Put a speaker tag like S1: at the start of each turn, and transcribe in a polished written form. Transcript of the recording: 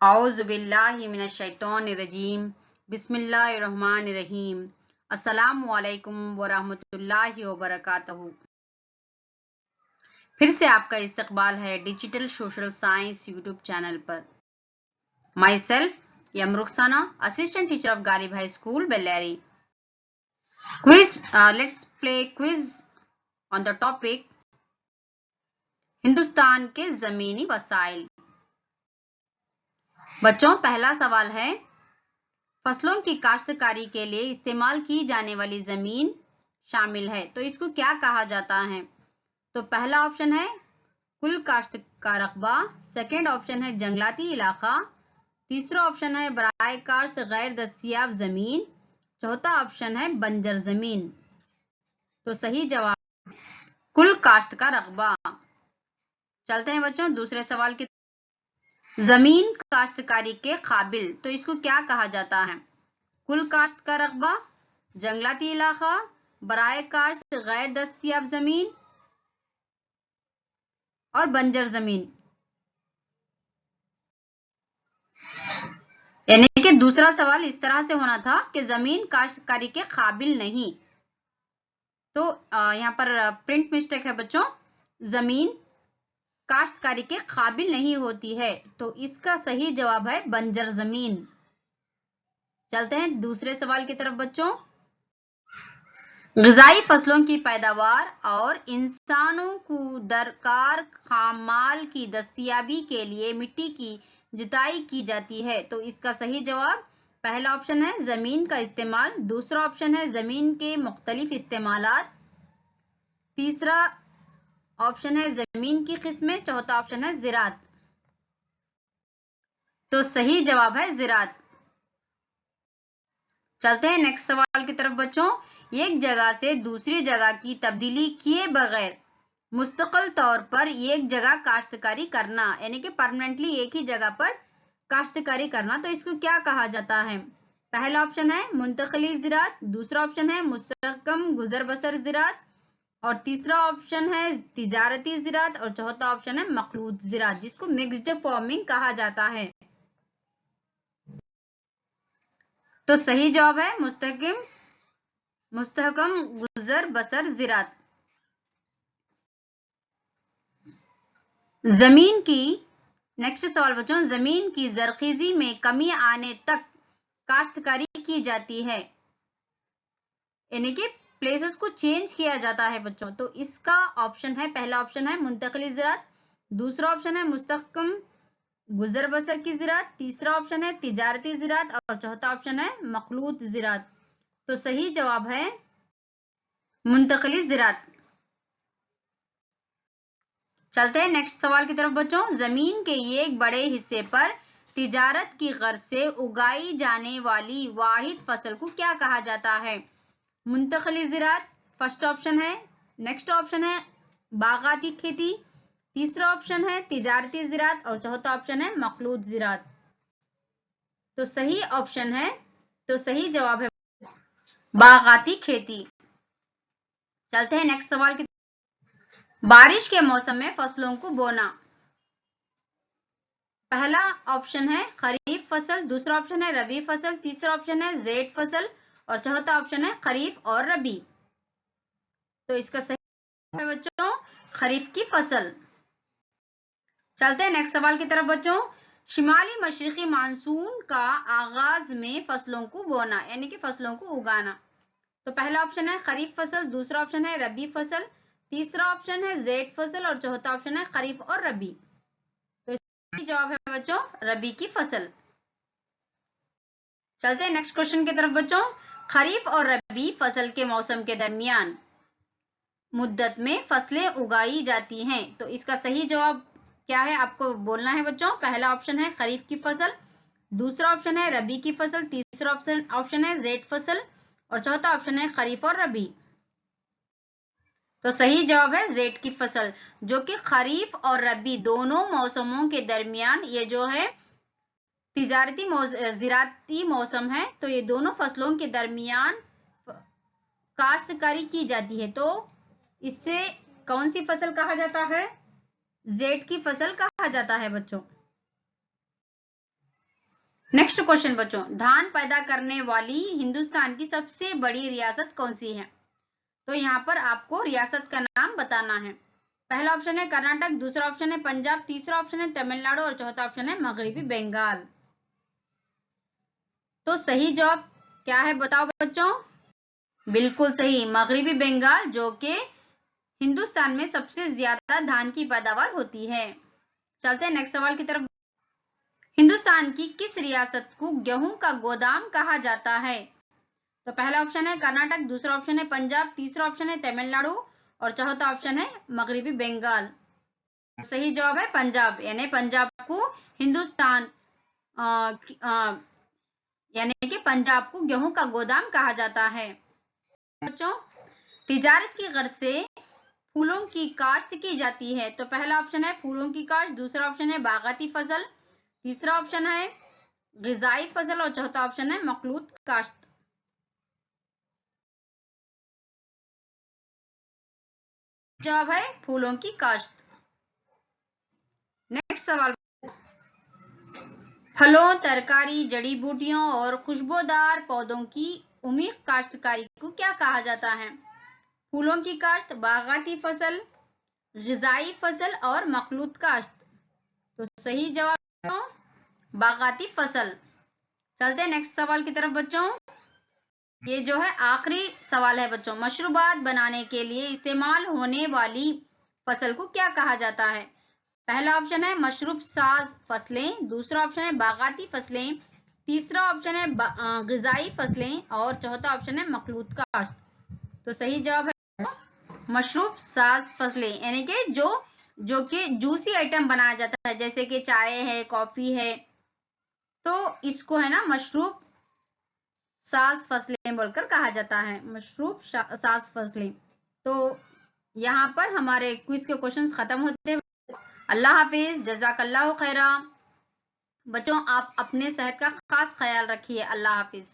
S1: औज़ु बिल्लाहि मिनश शैतानिर रजीम बिस्मिल्लाहिर रहमानिर रहीम अस्सलामु अलैकुम व रहमतुल्लाहि व बरकातहू। फिर से आपका इस्तकबाल है digital social science YouTube channel पर। Myself I'm Rukhsana, assistant teacher of Ghalib high school Bellary. Quiz, let's play quiz on the topic Hindustan के जमीनी वसाइल। बच्चों, पहला सवाल है, फसलों की काश्तकारी के लिए इस्तेमाल की जाने वाली जमीन शामिल है, तो इसको क्या कहा जाता है? तो पहला ऑप्शन है कुल काश्त का रकबा, सेकेंड ऑप्शन है जंगलाती इलाका, तीसरा ऑप्शन है बराए काश्त गैर दस्तियाब जमीन, चौथा ऑप्शन है बंजर जमीन। तो सही जवाब कुल काश्त का रकबा। चलते हैं बच्चों दूसरे सवाल की। जमीन काश्तकारी के काबिल, तो इसको क्या कहा जाता है? कुल काश्त का रकबा, जंगलाती इलाका, बराए काश्त गैर दस्तियाब जमीन और बंजर जमीन। यानी कि दूसरा सवाल इस तरह से होना था कि जमीन काश्तकारी के काबिल नहीं। तो यहाँ पर प्रिंट मिस्टेक है बच्चों, जमीन काश्तकारी के काबिल नहीं होती है, तो इसका सही जवाब है बंजर जमीन। चलते हैं दूसरे सवाल की तरफ बच्चों। ग़िज़ाई फसलों की पैदावार और इंसानों को दरकार खाम माल की दस्तयाबी के लिए मिट्टी की जुताई की जाती है, तो इसका सही जवाब पहला ऑप्शन है जमीन का इस्तेमाल, दूसरा ऑप्शन है जमीन के मुख्तलिफ इस्तेमालात, तीसरा ऑप्शन है जमीन की किस्में, चौथा ऑप्शन है ज़िराअत। तो सही जवाब है ज़िराअत। चलते हैं नेक्स्ट सवाल की तरफ बच्चों। एक जगह से दूसरी जगह की तब्दीली किए बगैर मुस्तकिल तौर पर एक जगह काश्तकारी करना, यानी कि परमानेंटली एक ही जगह पर काश्तकारी करना, तो इसको क्या कहा जाता है? पहला ऑप्शन है मुंतकिली ज़िराअत, दूसरा ऑप्शन है मुस्तहकम गुजर बसर ज़िराअत और तीसरा ऑप्शन है तिजारती ज़िराअत और चौथा ऑप्शन है मखलूत ज़िराअत, जिसको मिक्स्ड फार्मिंग कहा जाता है। तो सही जवाब है मुस्तहकम गुजर बसर ज़िराअत। जमीन की नेक्स्ट सवाल बच्चों, जमीन की जरखेजी में कमी आने तक काश्तकारी की जाती है, यानी कि प्लेसेस को चेंज किया जाता है बच्चों। तो इसका ऑप्शन है, पहला ऑप्शन है मुंतकिली ज़िराअत, दूसरा ऑप्शन है मुस्तहकम गुजर बसर की ज़िराअत, तीसरा ऑप्शन है तिजारती ज़िराअत और चौथा ऑप्शन है मखलूत ज़िराअत। तो सही जवाब है मुंतकिली ज़िराअत। चलते हैं नेक्स्ट सवाल की तरफ बच्चों। जमीन के एक बड़े हिस्से पर तिजारत की गर्ज से उगाई जाने वाली वाहिद फसल को क्या कहा जाता है? मुंतकिली ज़िराअत फर्स्ट ऑप्शन है, नेक्स्ट ऑप्शन है बागाती खेती, तीसरा ऑप्शन है तिजारती ज़िराअत और चौथा ऑप्शन है मखलूत ज़िराअत। तो सही ऑप्शन है, तो सही जवाब है बागाती खेती। चलते हैं नेक्स्ट सवाल की। बारिश के मौसम में फसलों को बोना, पहला ऑप्शन है खरीफ फसल, दूसरा ऑप्शन है रबी फसल, तीसरा ऑप्शन है ज़ैद फसल और चौथा ऑप्शन है खरीफ और रबी। तो इसका सही है बच्चों खरीफ की फसल। चलते हैं नेक्स्ट सवाल की तरफ बच्चों। शिमाली मशरिकी मानसून का आगाज में फसलों को बोना, यानी कि फसलों को उगाना, तो पहला ऑप्शन है खरीफ फसल, दूसरा ऑप्शन है रबी फसल, तीसरा ऑप्शन है ज़ैद फसल और चौथा ऑप्शन है खरीफ और रबी। तो इसका जवाब है बच्चों रबी की फसल। चलते हैं नेक्स्ट क्वेश्चन की तरफ बच्चों। खरीफ और रबी फसल के मौसम के दरमियान मुद्दत में फसलें उगाई जाती हैं, तो इसका सही जवाब क्या है आपको बोलना है बच्चों। पहला ऑप्शन है खरीफ की फसल, दूसरा ऑप्शन है रबी की फसल, तीसरा ऑप्शन है ज़ैद फसल और चौथा ऑप्शन है खरीफ और रबी। तो सही जवाब है ज़ैद की फसल, जो कि खरीफ और रबी दोनों मौसमों के दरमियान ये जो है तिजारती ज़िराअती मौसम है, तो ये दोनों फसलों के दरमियान काश्तकारी की जाती है। तो इससे कौन सी फसल कहा जाता है? ज़ैद की फसल कहा जाता है बच्चों। नेक्स्ट क्वेश्चन बच्चों, धान पैदा करने वाली हिंदुस्तान की सबसे बड़ी रियासत कौन सी है? तो यहाँ पर आपको रियासत का नाम बताना है। पहला ऑप्शन है कर्नाटक, दूसरा ऑप्शन है पंजाब, तीसरा ऑप्शन है तमिलनाडु और चौथा ऑप्शन है मगरबी बंगाल। तो सही जवाब क्या है बताओ बच्चों? बिल्कुल सही, मगरबी बंगाल, जो कि हिंदुस्तान में सबसे ज्यादा धान की पैदावार होती है। चलते हैं नेक्स्ट सवाल की तरफ। हिंदुस्तान की किस रियासत को गेहूं का गोदाम कहा जाता है? तो पहला ऑप्शन है कर्नाटक, दूसरा ऑप्शन है पंजाब, तीसरा ऑप्शन है तमिलनाडु और चौथा ऑप्शन है मगरबी बंगाल। सही जवाब है पंजाब, यानी पंजाब को हिंदुस्तान यानी कि पंजाब को गेहूं का गोदाम कहा जाता है। बच्चों, तिजारत की गर्ज से फूलों की काश्त की जाती है। तो पहला ऑप्शन है फूलों की काश्त, दूसरा ऑप्शन है बागाती फसल, तीसरा ऑप्शन है ग़िज़ाई फसल और चौथा ऑप्शन है मखलूत काश्त। जवाब है फूलों की काश्त। नेक्स्ट सवाल, फलों, तरकारी, जड़ी बूटियों और खुशबूदार पौधों की उम्मीद काश्तकारी को क्या कहा जाता है? फूलों की काश्त, बागाती फसल, ग़िज़ाई फसल और मखलूत काश्त। तो सही जवाब बागाती फसल। चलते हैं नेक्स्ट सवाल की तरफ बच्चों। ये जो है आखिरी सवाल है बच्चों, मशरूबात बनाने के लिए इस्तेमाल होने वाली फसल को क्या कहा जाता है? पहला ऑप्शन है मशरूब साज फसलें, दूसरा ऑप्शन है बागाती फसलें, तीसरा ऑप्शन है ग़िज़ाई फसलें और चौथा ऑप्शन है मखलूत काश्त। तो सही जवाब है मशरूब साज फसलें, यानी कि जो कि जूसी आइटम बनाया जाता है, जैसे कि चाय है, कॉफी है, तो इसको है ना मशरूब साज फसलें बोलकर कहा जाता है, मशरूब साज फसलें। तो यहाँ पर हमारे क्विज के क्वेश्चंस खत्म होते हैं। अल्लाह हाफिज, जज़ाकल्लाहु खैरा। बच्चों, आप अपने सेहत का खास ख्याल रखिए। अल्लाह हाफिज।